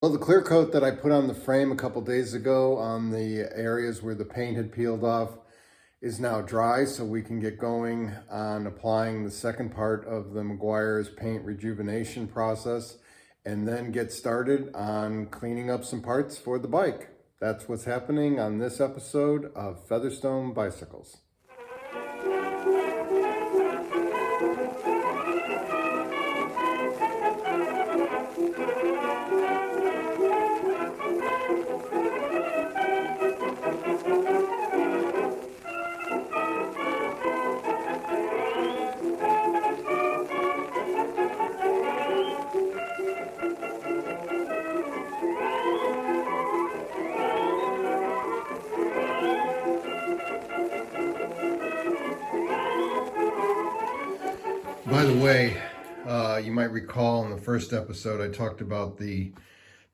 Well, the clear coat that I put on the frame a couple days ago on the areas where the paint had peeled off is now dry, so we can get going on applying the second part of the Meguiar's paint rejuvenation process and then get started on cleaning up some parts for the bike. That's what's happening on this episode of Featherstone Bicycles. By the way, you might recall in the first episode I talked about the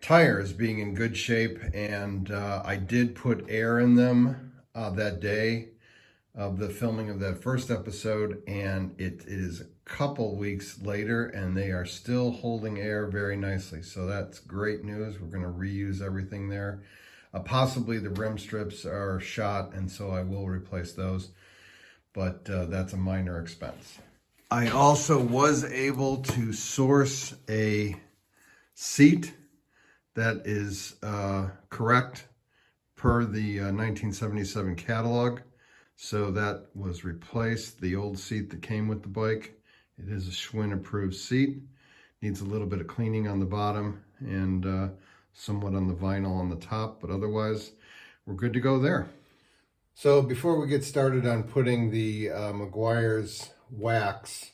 tires being in good shape, and I did put air in them that day of the filming of that first episode, and it is a couple weeks later and they are still holding air very nicely. So that's great news. We're going to reuse everything there. Possibly the rim strips are shot, and so I will replace those, but that's a minor expense. I also was able to source a seat that is correct per the 1977 catalog. So that was replaced, the old seat that came with the bike. It is a Schwinn approved seat. Needs a little bit of cleaning on the bottom and somewhat on the vinyl on the top, but otherwise we're good to go there. So before we get started on putting the Meguiar's wax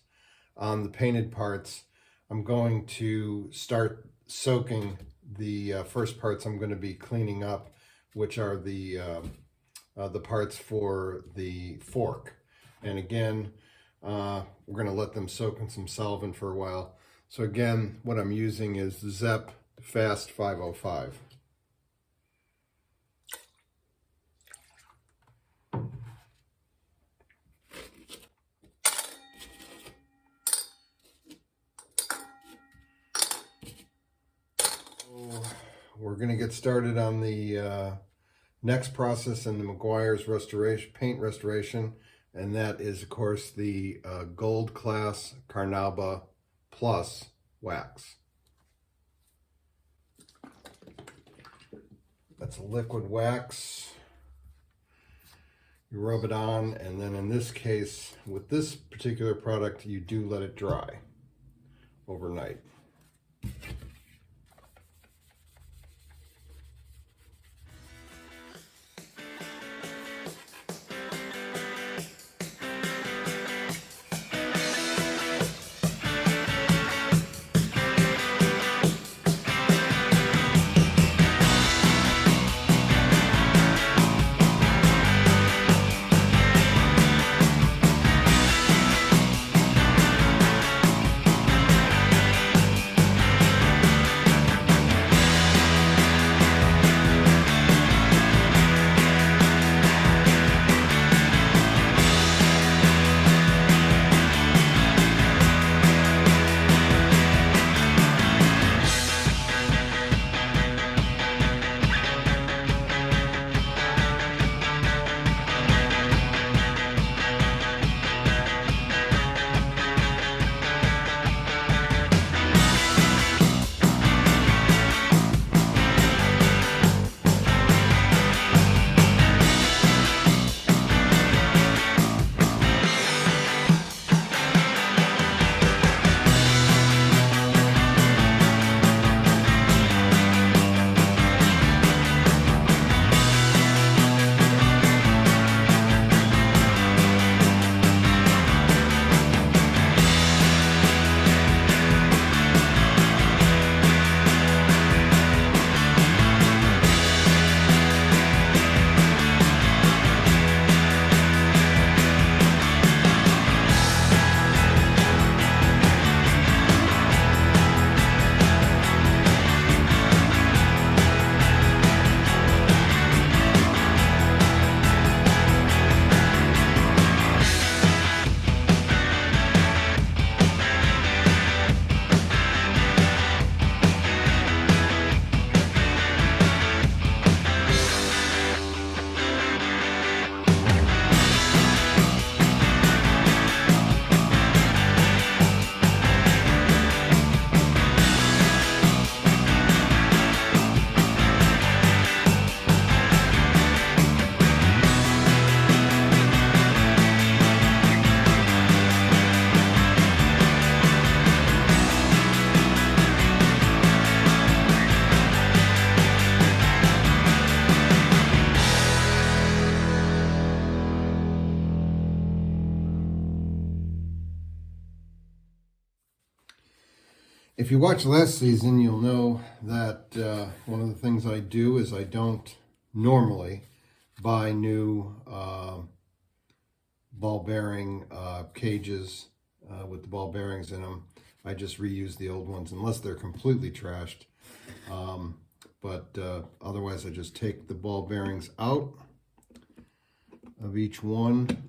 on the painted parts, I'm going to start soaking the first parts I'm going to be cleaning up, which are the parts for the fork. And again, we're going to let them soak in some solvent for a while. So again, what I'm using is the Zepp Fast 505. We're going to get started on the next process in the Meguiar's paint restoration, and that is, of course, the Gold Class Carnauba Plus wax. That's a liquid wax. You rub it on, and then in this case, with this particular product, you do let it dry overnight. If you watched last season, you'll know that one of the things I do is I don't normally buy new ball bearing cages with the ball bearings in them. I just reuse the old ones unless they're completely trashed. But otherwise I just take the ball bearings out of each one.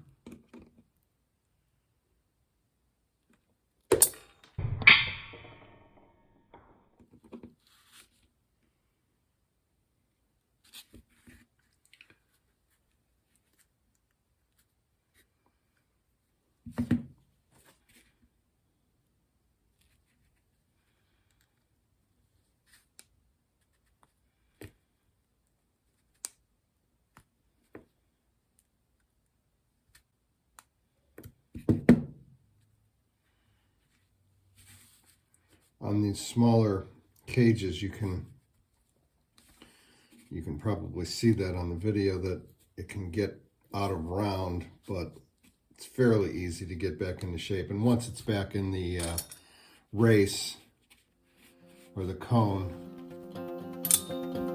On these smaller cages, you can probably see that on the video that it can get out of round, but it's fairly easy to get back into shape. And once it's back in the race or the cone,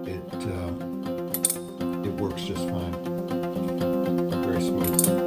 it works just fine. Very smooth.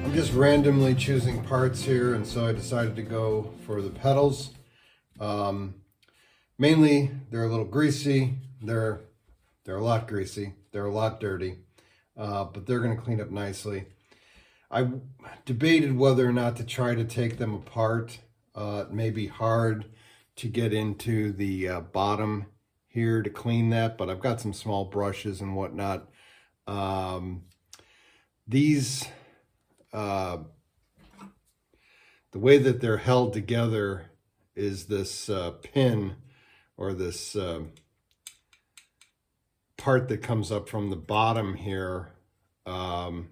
I'm just randomly choosing parts here, and so I decided to go for the pedals. Mainly, they're a little greasy. They're a lot greasy. They're a lot dirty, but they're going to clean up nicely. I debated whether or not to try to take them apart. It may be hard to get into the bottom here to clean that, but I've got some small brushes and whatnot. The way that they're held together is this pin, or this part that comes up from the bottom here, and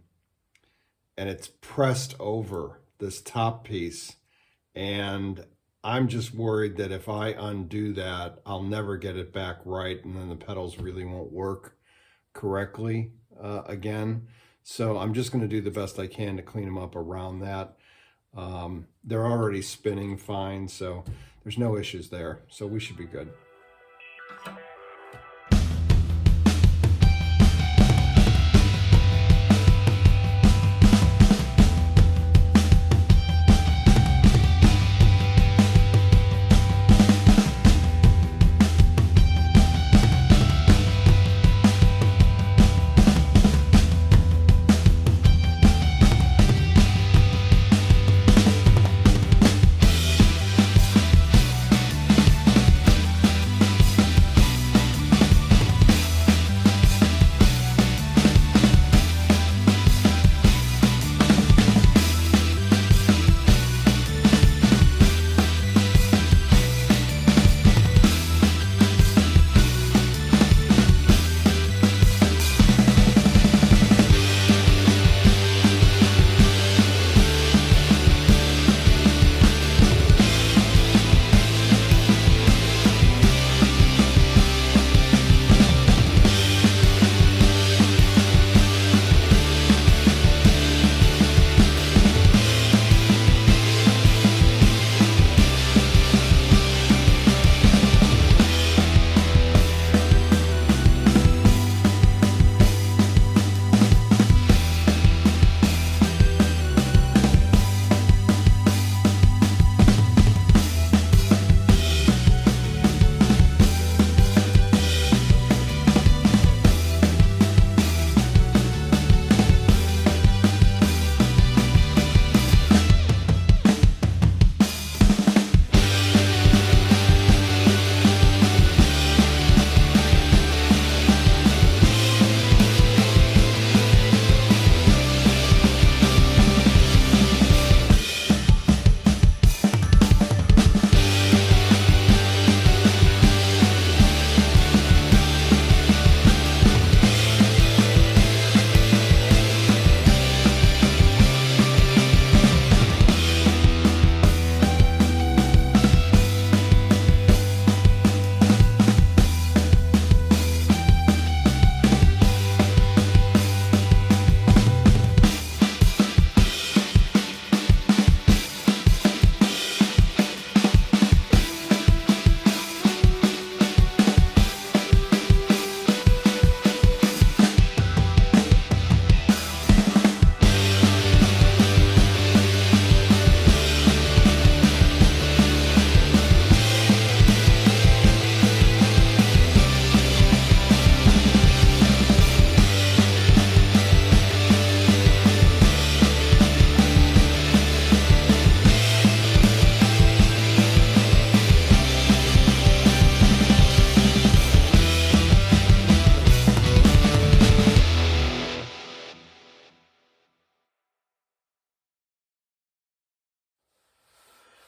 it's pressed over this top piece, and I'm just worried that if I undo that, I'll never get it back right, and then the pedals really won't work. correctly again. So I'm just going to do the best I can to clean them up around that. They're already spinning fine, so there's no issues there. So we should be good.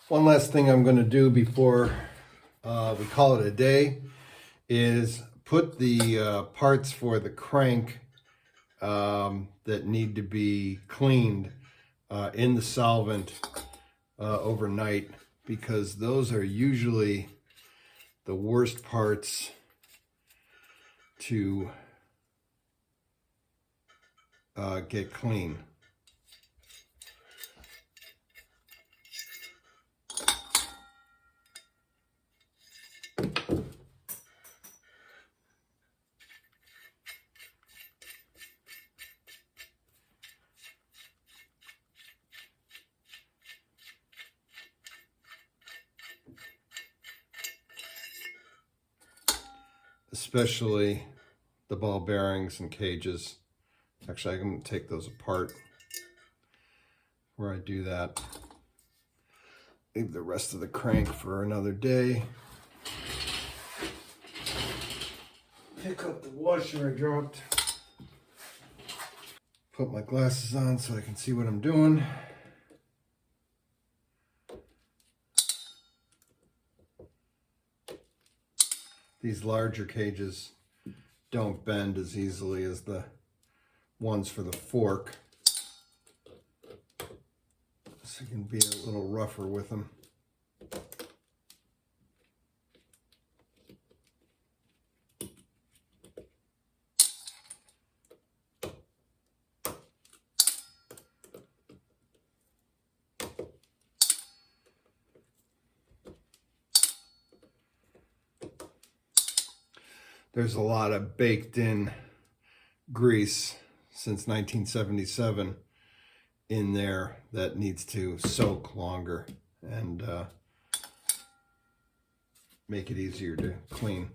One last thing I'm going to do before we call it a day is put the parts for the crank that need to be cleaned in the solvent overnight, because those are usually the worst parts to get clean. Especially the ball bearings and cages. Actually, I'm going to take those apart where I do that. Leave the rest of the crank for another day. Pick up the washer I dropped. Put my glasses on so I can see what I'm doing. These larger cages don't bend as easily as the ones for the fork, so you can be a little rougher with them. there's a lot of baked in grease since 1977 in there that needs to soak longer and make it easier to clean.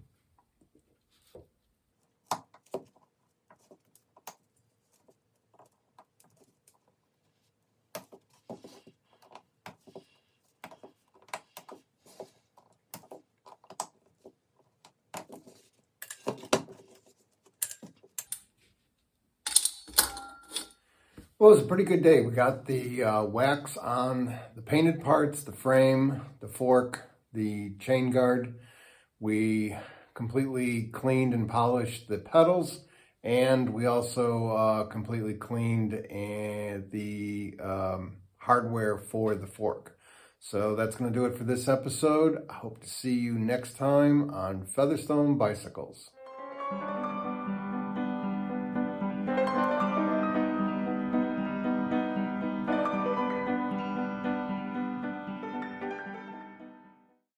Well, it was a pretty good day. We got the wax on the painted parts, the frame, the fork, the chain guard. We completely cleaned and polished the pedals, and we also completely cleaned the hardware for the fork. So that's going to do it for this episode. I hope to see you next time on Featherstone Bicycles.